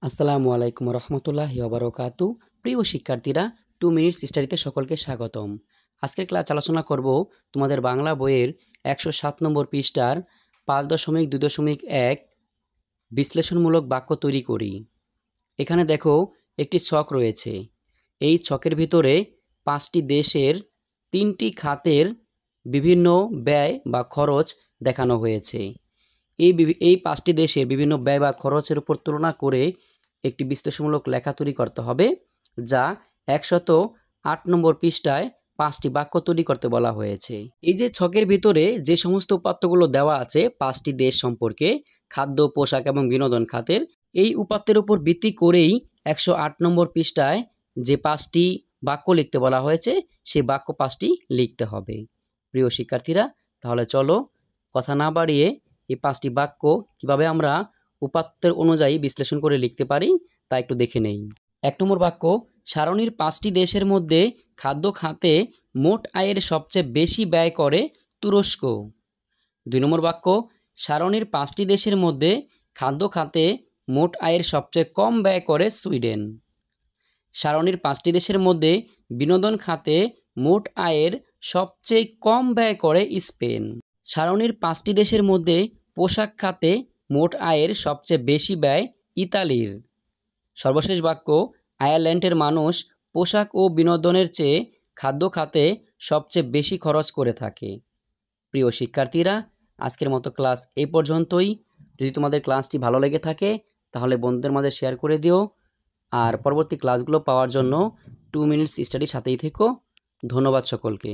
আসসালামু আলাইকুম রহমতুল্লাহি ওবারাকাতু। প্রিয় শিক্ষার্থীরা, 2 মিনিটস স্টাডিতে সকলকে স্বাগতম। আজকের ক্লাস আলোচনা করব তোমাদের বাংলা বইয়ের 107 নম্বর পৃষ্ঠার 5.2.1 বিশ্লেষণমূলক বাক্য তৈরি করি। এখানে দেখো একটি ছক রয়েছে। এই ছকের ভিতরে 5টি দেশের 3টি খাতের বিভিন্ন ব্যয় বা খরচ দেখানো হয়েছে। এই 5টি দেশের বিভিন্ন ব্যয় বা খরচের উপর তুলনা করে একটি বিশ্লেষণমূলক লেখা তৈরি করতে হবে, যা 108 নম্বর পৃষ্ঠায় 5টি বাক্য তৈরি করতে বলা হয়েছে। এই যে ছকের ভিতরে যে সমস্ত উপাত্তগুলো দেওয়া আছে 5টি দেশ সম্পর্কে, খাদ্য, পোশাক এবং বিনোদন খাতের, এই উপাত্তের উপর ভিত্তি করেই 108 নম্বর পৃষ্ঠায় যে 5টি বাক্য লিখতে বলা হয়েছে সেই বাক্য 5টি লিখতে হবে। প্রিয় শিক্ষার্থীরা, তাহলে চলো কথা না বাড়িয়ে এই 5টি বাক্য কিভাবে আমরা উপাত্তের অনুযায়ী বিশ্লেষণ করে লিখতে পারি তা একটু দেখে নেই। 1 নম্বর বাক্য, সারণীর 5টি দেশের মধ্যে খাদ্য খাতে মোট আয়ের সবচেয়ে বেশি ব্যয় করে তুরস্ক। 2 নম্বর বাক্য, সারণীর 5টি দেশের মধ্যে খাদ্য খাতে মোট আয়ের সবচেয়ে কম ব্যয় করে সুইডেন। সারণীর 5টি দেশের মধ্যে বিনোদন খাতে মোট আয়ের সবচেয়ে কম ব্যয় করে স্পেন। সারণীর 5টি দেশের মধ্যে পোশাক খাতে মোট আয়ের সবচেয়ে বেশি ব্যয় ইতালির। সর্বশেষ বাক্য, আয়ারল্যান্ডের মানুষ পোশাক ও বিনোদনের চেয়ে খাদ্য খাতে সবচেয়ে বেশি খরচ করে থাকে। প্রিয় শিক্ষার্থীরা, আজকের মতো ক্লাস এই পর্যন্তই। যদি তোমাদের ক্লাসটি ভালো লেগে থাকে তাহলে বন্ধুদের মাঝে শেয়ার করে দিও। আর পরবর্তী ক্লাসগুলো পাওয়ার জন্য 2 মিনিটস স্টাডির সাথেই থেকো। ধন্যবাদ সকলকে।